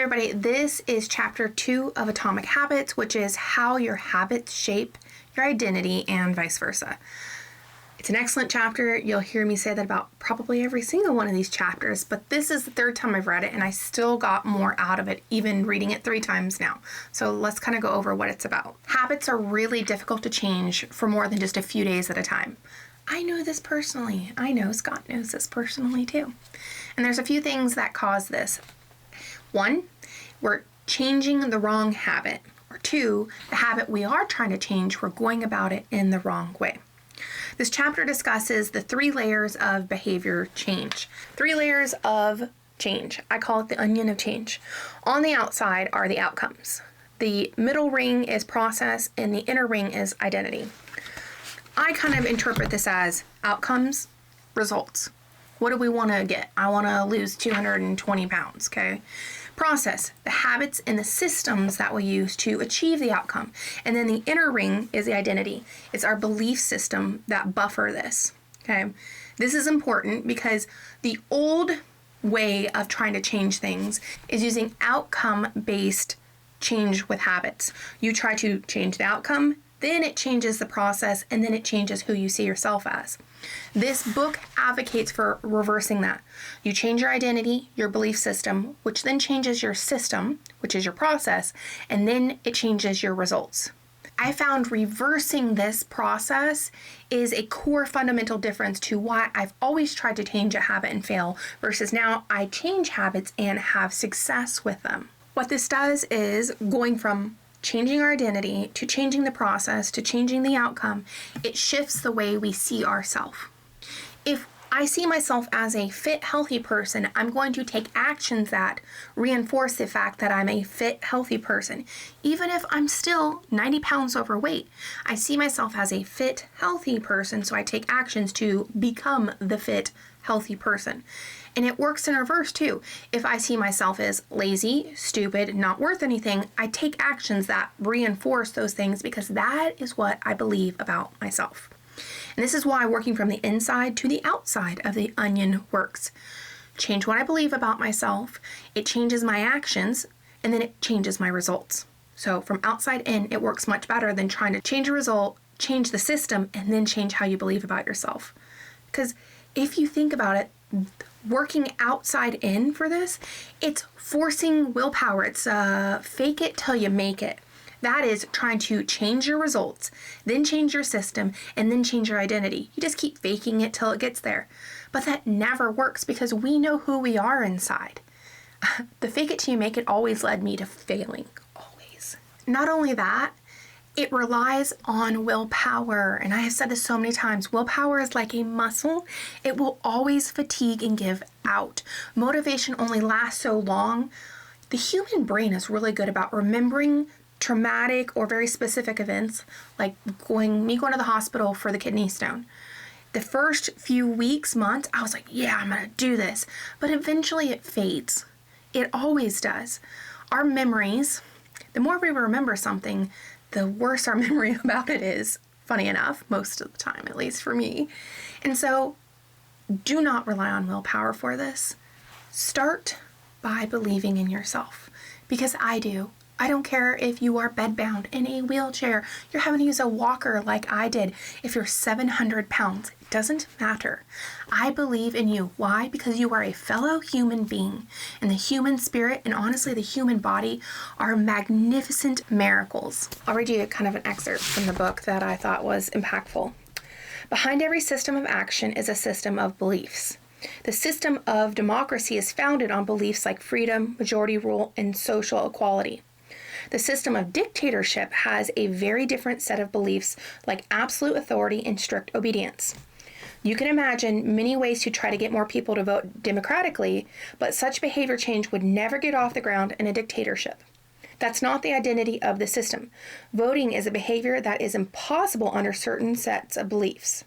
everybody, this is chapter 2 of Atomic Habits, which is how your habits shape your identity and vice versa. It's an excellent chapter. You'll hear me say that about probably every single one of these chapters, but this is the third time I've read it and I still got more out of it, even reading it 3 times now. So let's kind of go over what it's about. Habits are really difficult to change for more than just a few days at a time. I know this personally. I know Scott knows this personally too. And there's a few things that cause this. 1, we're changing the wrong habit. Or 2, the habit we are trying to change, we're going about it in the wrong way. This chapter discusses the 3 layers of behavior change. 3 layers of change. I call it the onion of change. On the outside are the outcomes. The middle ring is process and the inner ring is identity. I kind of interpret this as outcomes, results. What do we want to get? I want to lose 220 pounds, okay? Process, the habits and the systems that we use to achieve the outcome. And then the inner ring is the identity. It's our belief system that buffer this, okay? This is important because the old way of trying to change things is using outcome-based change with habits. You try to change the outcome, then it changes the process, and then it changes who you see yourself as. This book advocates for reversing that. You change your identity, your belief system, which then changes your system, which is your process, and then it changes your results. I found reversing this process is a core fundamental difference to why I've always tried to change a habit and fail versus now I change habits and have success with them. What this does is going from changing our identity to changing the process to changing the outcome, it shifts the way we see ourselves. If I see myself as a fit, healthy person, I'm going to take actions that reinforce the fact that I'm a fit, healthy person. Even if I'm still 90 pounds overweight, I see myself as a fit, healthy person, so I take actions to become the fit, healthy person. And it works in reverse too. If I see myself as lazy, stupid, not worth anything, I take actions that reinforce those things because that is what I believe about myself. And this is why working from the inside to the outside of the onion works. Change what I believe about myself, it changes my actions, and then it changes my results. So from outside in, it works much better than trying to change a result, change the system, and then change how you believe about yourself. Because if you think about it, working outside in for this, it's forcing willpower. It's fake it till you make it. That is trying to change your results, then change your system, and then change your identity. You just keep faking it till it gets there. But that never works because we know who we are inside. The fake it till you make it always led me to failing. Always. Not only that, it relies on willpower. And I have said this so many times. Willpower is like a muscle. It will always fatigue and give out. Motivation only lasts so long. The human brain is really good about remembering traumatic or very specific events, like going to the hospital for the kidney stone. The first few weeks, months, I was like, yeah, I'm going to do this. But eventually it fades. It always does. Our memories, the more we remember something, the worse our memory about it is, funny enough, most of the time, at least for me. And so do not rely on willpower for this. Start by believing in yourself, because I do. I don't care if you are bedbound in a wheelchair, you're having to use a walker like I did. If you're 700 pounds, it doesn't matter. I believe in you. Why? Because you are a fellow human being. And the human spirit and honestly the human body are magnificent miracles. I'll read you kind of an excerpt from the book that I thought was impactful. Behind every system of action is a system of beliefs. The system of democracy is founded on beliefs like freedom, majority rule, and social equality. The system of dictatorship has a very different set of beliefs like absolute authority and strict obedience. You can imagine many ways to try to get more people to vote democratically, but such behavior change would never get off the ground in a dictatorship. That's not the identity of the system. Voting is a behavior that is impossible under certain sets of beliefs.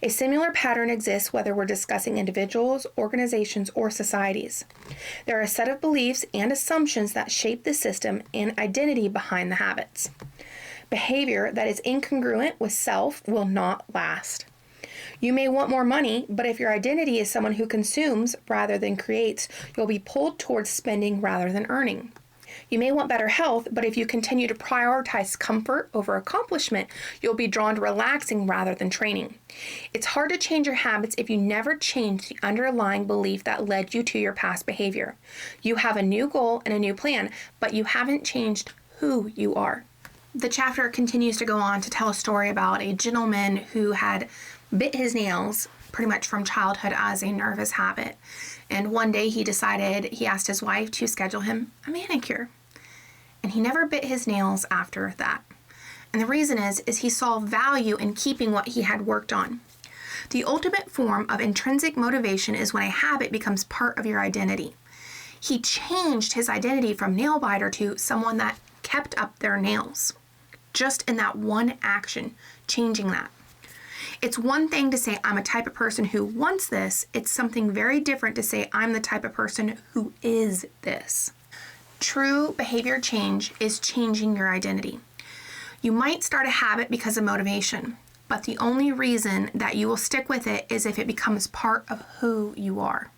A similar pattern exists whether we're discussing individuals, organizations, or societies. There are a set of beliefs and assumptions that shape the system and identity behind the habits. Behavior that is incongruent with self will not last. You may want more money, but if your identity is someone who consumes rather than creates, you'll be pulled towards spending rather than earning. You may want better health, but if you continue to prioritize comfort over accomplishment, you'll be drawn to relaxing rather than training. It's hard to change your habits if you never change the underlying belief that led you to your past behavior. You have a new goal and a new plan, but you haven't changed who you are. The chapter continues to go on to tell a story about a gentleman who had bit his nails pretty much from childhood as a nervous habit. And one day he asked his wife to schedule him a manicure. And he never bit his nails after that. And the reason is he saw value in keeping what he had worked on. The ultimate form of intrinsic motivation is when a habit becomes part of your identity. He changed his identity from nail biter to someone that kept up their nails. Just in that one action, changing that. It's one thing to say, I'm a type of person who wants this. It's something very different to say, I'm the type of person who is this. True behavior change is changing your identity. You might start a habit because of motivation, but the only reason that you will stick with it is if it becomes part of who you are.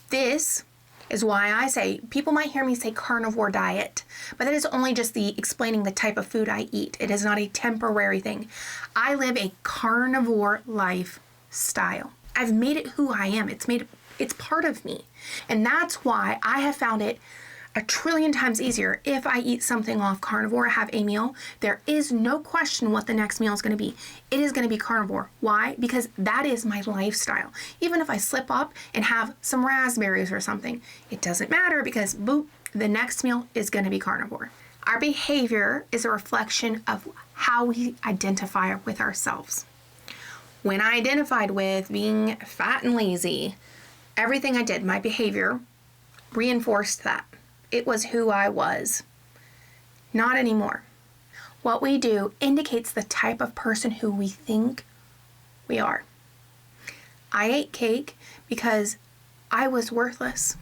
This is why I say, people might hear me say carnivore diet, but that is only just explaining the type of food I eat. It is not a temporary thing. I live a carnivore lifestyle. I've made it who I am. It's part of me. And that's why I have found it a trillion times easier. If I eat something off carnivore, have a meal, there is no question what the next meal is going to be. It is going to be carnivore. Why? Because that is my lifestyle. Even if I slip up and have some raspberries or something, it doesn't matter because boop, the next meal is going to be carnivore. Our behavior is a reflection of how we identify with ourselves. When I identified with being fat and lazy, everything I did, my behavior, reinforced that. It was who I was. Not anymore. What we do indicates the type of person who we think we are. I ate cake because I was worthless.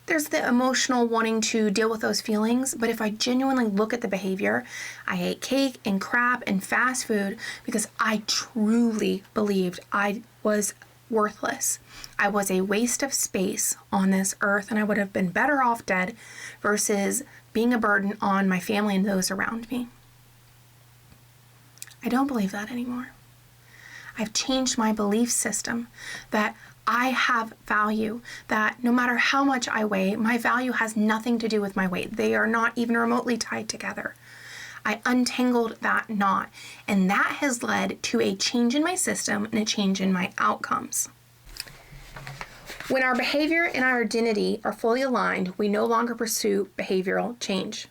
There's the emotional wanting to deal with those feelings, but if I genuinely look at the behavior, I ate cake and crap and fast food because I truly believed I was worthless. I was a waste of space on this earth, and I would have been better off dead versus being a burden on my family and those around me. I don't believe that anymore. I've changed my belief system that I have value, that no matter how much I weigh, my value has nothing to do with my weight. They are not even remotely tied together. I untangled that knot, and that has led to a change in my system and a change in my outcomes. When our behavior and our identity are fully aligned, we no longer pursue behavioral change.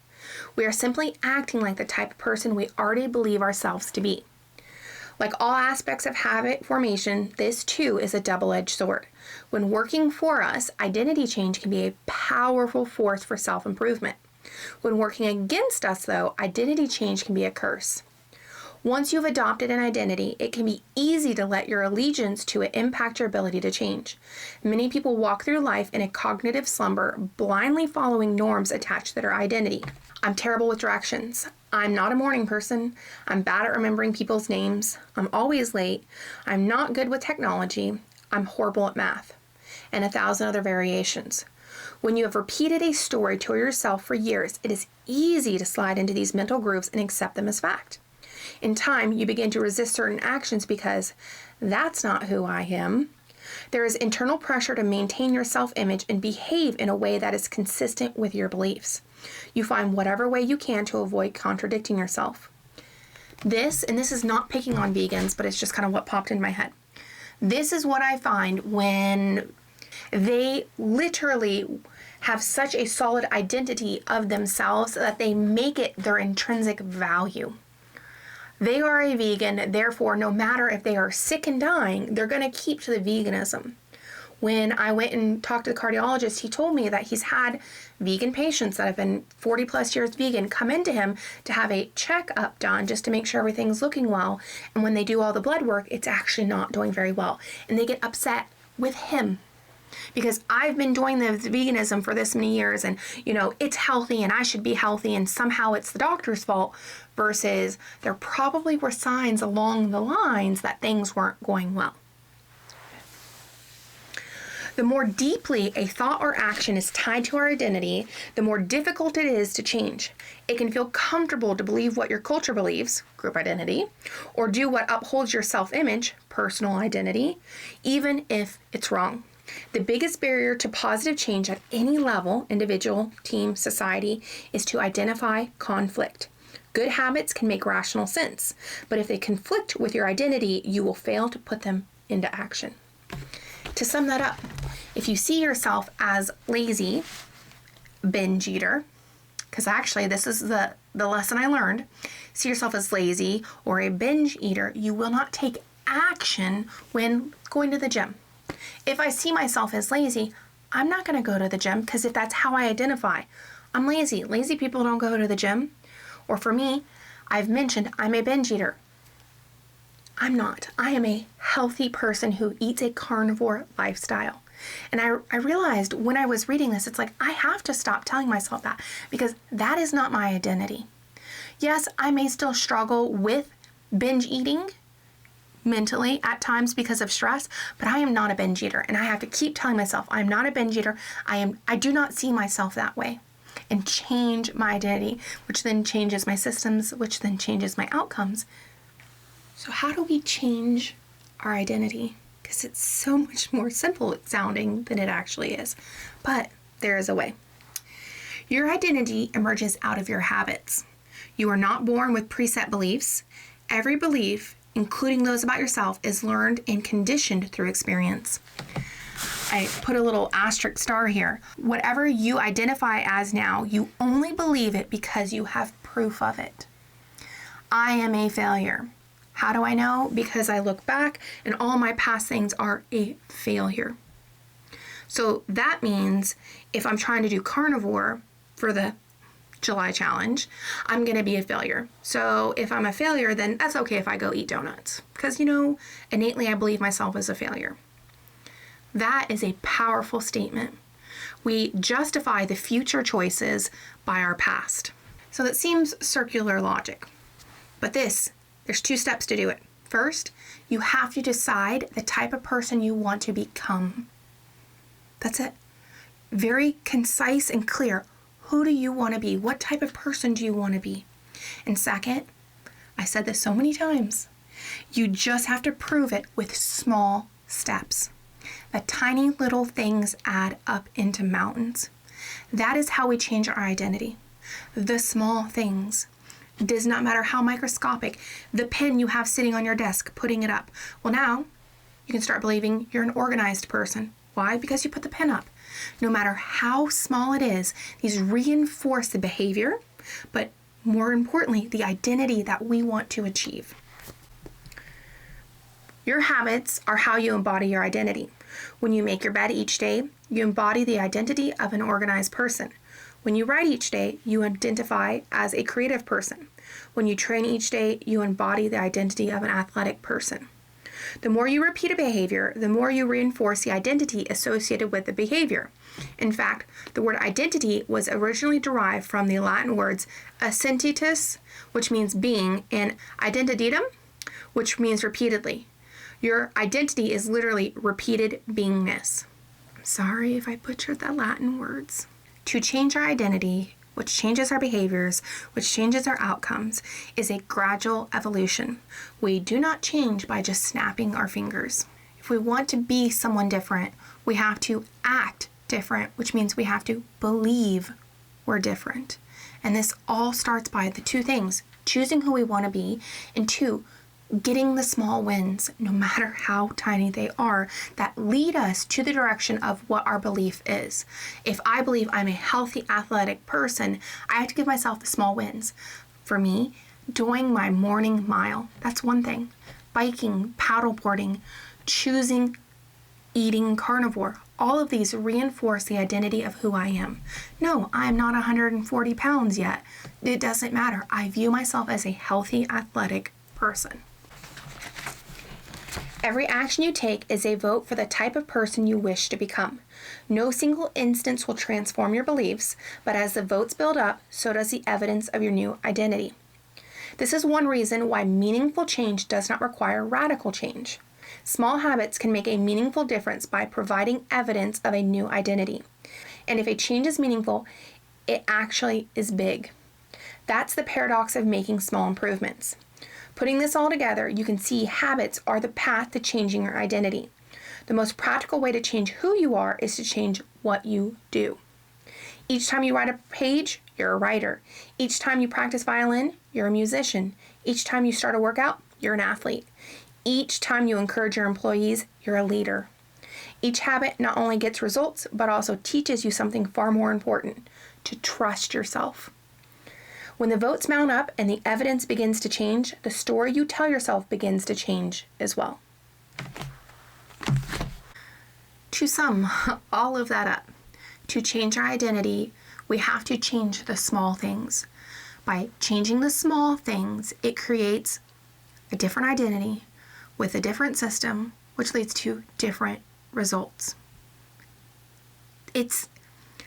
We are simply acting like the type of person we already believe ourselves to be. Like all aspects of habit formation, this too is a double-edged sword. When working for us, identity change can be a powerful force for self-improvement. When working against us, though, identity change can be a curse. Once you've adopted an identity, it can be easy to let your allegiance to it impact your ability to change. Many people walk through life in a cognitive slumber, blindly following norms attached to their identity. I'm terrible with directions. I'm not a morning person. I'm bad at remembering people's names. I'm always late. I'm not good with technology. I'm horrible at math. And 1,000 other variations. When you have repeated a story to yourself for years, it is easy to slide into these mental grooves and accept them as fact. In time, you begin to resist certain actions because that's not who I am. There is internal pressure to maintain your self-image and behave in a way that is consistent with your beliefs. You find whatever way you can to avoid contradicting yourself. This is not picking on vegans, but it's just kind of what popped in my head. This is what I find when they literally have such a solid identity of themselves that they make it their intrinsic value. They are a vegan, therefore, no matter if they are sick and dying, they're going to keep to the veganism. When I went and talked to the cardiologist, he told me that he's had vegan patients that have been 40 plus years vegan come into him to have a checkup done just to make sure everything's looking well. And when they do all the blood work, it's actually not doing very well. And they get upset with him. because I've been doing the veganism for this many years and, it's healthy and I should be healthy and somehow it's the doctor's fault, versus there probably were signs along the lines that things weren't going well. The more deeply a thought or action is tied to our identity, the more difficult it is to change. It can feel comfortable to believe what your culture believes, group identity, or do what upholds your self-image, personal identity, even if it's wrong. The biggest barrier to positive change at any level, individual, team, society, is to identify conflict. Good habits can make rational sense, but if they conflict with your identity, you will fail to put them into action. To sum that up, if you see yourself as lazy, binge eater, because actually this is the lesson I learned, see yourself as lazy or a binge eater, you will not take action when going to the gym. If I see myself as lazy, I'm not going to go to the gym, because if that's how I identify, I'm lazy. Lazy people don't go to the gym. Or for me, I've mentioned I'm a binge eater. I'm not. I am a healthy person who eats a carnivore lifestyle. And I realized when I was reading this, it's like, I have to stop telling myself that, because that is not my identity. Yes, I may still struggle with binge eating mentally at times because of stress, but I am not a binge eater. And I have to keep telling myself I'm not a binge eater. I do not see myself that way, and change my identity, which then changes my systems, which then changes my outcomes. So how do we change our identity? Because it's so much more simple sounding than it actually is. But there is a way. Your identity emerges out of your habits. You are not born with preset beliefs. Every belief, including those about yourself, is learned and conditioned through experience. I put a little asterisk star here. Whatever you identify as now, you only believe it because you have proof of it. I am a failure. How do I know? Because I look back and all my past things are a failure. So that means if I'm trying to do carnivore for the July challenge, I'm going to be a failure. So if I'm a failure, then that's okay if I go eat donuts. Because, innately I believe myself as a failure. That is a powerful statement. We justify the future choices by our past. So that seems circular logic. But there's 2 steps to do it. First, you have to decide the type of person you want to become. That's it. Very concise and clear. Who do you want to be? What type of person do you want to be? And second, I said this so many times, you just have to prove it with small steps. The tiny little things add up into mountains. That is how we change our identity. The small things. It does not matter how microscopic. The pen you have sitting on your desk, putting it up. Well, now you can start believing you're an organized person. Why? Because you put the pen up. No matter how small it is, these reinforce the behavior, but more importantly, the identity that we want to achieve. Your habits are how you embody your identity. When you make your bed each day, you embody the identity of an organized person. When you write each day, you identify as a creative person. When you train each day, you embody the identity of an athletic person. The more you repeat a behavior, the more you reinforce the identity associated with the behavior. In fact, the word identity was originally derived from the Latin words assentitus, which means being, and identitatem, which means repeatedly. Your identity is literally repeated beingness. I'm sorry if I butchered the Latin words. To change our identity, which changes our behaviors, which changes our outcomes, is a gradual evolution. We do not change by just snapping our fingers. If we want to be someone different, we have to act different, which means we have to believe we're different. And this all starts by the 2 things, choosing who we want to be, and 2, getting the small wins, no matter how tiny they are, that lead us to the direction of what our belief is. If I believe I'm a healthy, athletic person, I have to give myself the small wins. For me, doing my morning mile, that's one thing. Biking, paddleboarding, choosing eating carnivore, all of these reinforce the identity of who I am. No, I'm not 140 pounds yet. It doesn't matter. I view myself as a healthy, athletic person. Every action you take is a vote for the type of person you wish to become. No single instance will transform your beliefs, but as the votes build up, so does the evidence of your new identity. This is one reason why meaningful change does not require radical change. Small habits can make a meaningful difference by providing evidence of a new identity. And if a change is meaningful, it actually is big. That's the paradox of making small improvements. Putting this all together, you can see habits are the path to changing your identity. The most practical way to change who you are is to change what you do. Each time you write a page, you're a writer. Each time you practice violin, you're a musician. Each time you start a workout, you're an athlete. Each time you encourage your employees, you're a leader. Each habit not only gets results, but also teaches you something far more important: to trust yourself. When the votes mount up and the evidence begins to change, the story you tell yourself begins to change as well. To sum all of that up, to change our identity, we have to change the small things. By changing the small things, it creates a different identity with a different system, which leads to different results.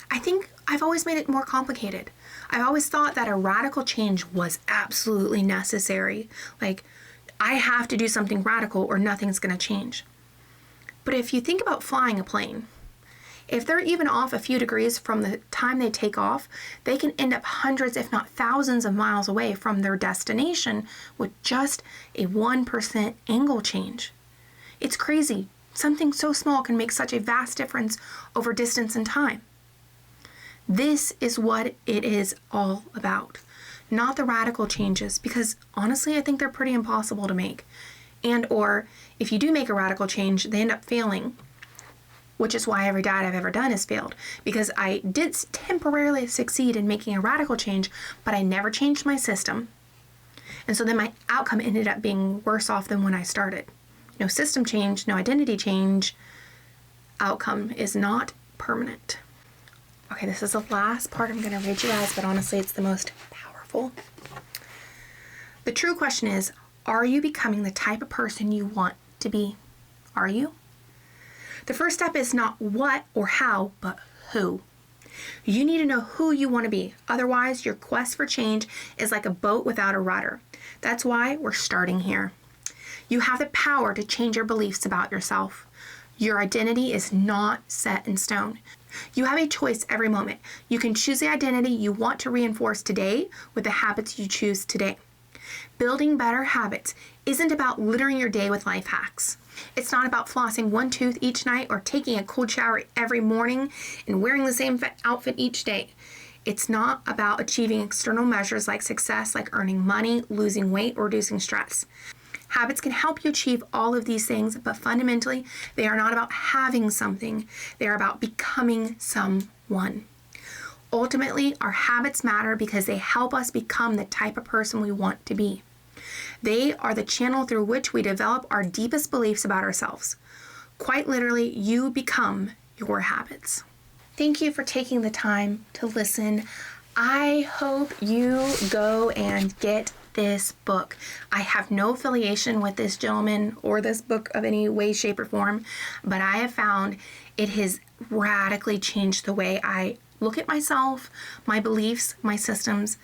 I think I've always made it more complicated. I've always thought that a radical change was absolutely necessary. Like, I have to do something radical or nothing's going to change. But if you think about flying a plane, if they're even off a few degrees from the time they take off, they can end up hundreds, if not thousands of miles away from their destination with just a 1% angle change. It's crazy. Something so small can make such a vast difference over distance and time. This is what it is all about, not the radical changes, because honestly, I think they're pretty impossible to make. Or if you do make a radical change, they end up failing, which is why every diet I've ever done has failed, because I did temporarily succeed in making a radical change, but I never changed my system. And so then my outcome ended up being worse off than when I started. No system change, no identity change, outcome is not permanent. Okay, this is the last part I'm going to read you guys, but honestly, it's the most powerful. The true question is, are you becoming the type of person you want to be? Are you? The first step is not what or how, but who. You need to know who you want to be. Otherwise, your quest for change is like a boat without a rudder. That's why we're starting here. You have the power to change your beliefs about yourself. Your identity is not set in stone. You have a choice every moment. You can choose the identity you want to reinforce today with the habits you choose today. Building better habits isn't about littering your day with life hacks. It's not about flossing one tooth each night or taking a cold shower every morning and wearing the same outfit each day. It's not about achieving external measures like success, like earning money, losing weight, or reducing stress. Habits can help you achieve all of these things, but fundamentally, they are not about having something. They are about becoming someone. Ultimately, our habits matter because they help us become the type of person we want to be. They are the channel through which we develop our deepest beliefs about ourselves. Quite literally, you become your habits. Thank you for taking the time to listen. I hope you go and get this book. I have no affiliation with this gentleman or this book of any way, shape, or form, but I have found it has radically changed the way I look at myself, my beliefs, my systems,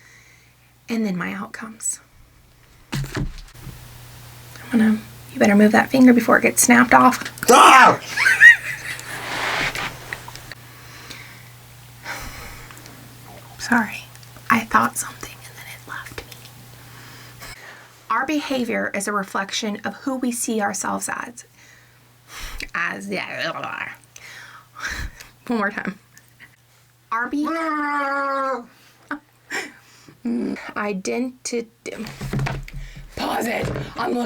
and then my outcomes. You better move that finger before it gets snapped off. Ah! Sorry, I thought something and then it left me. Our behavior is a reflection of who we see ourselves as. One more time. Our behavior. Identity. Pause it. I'm looking.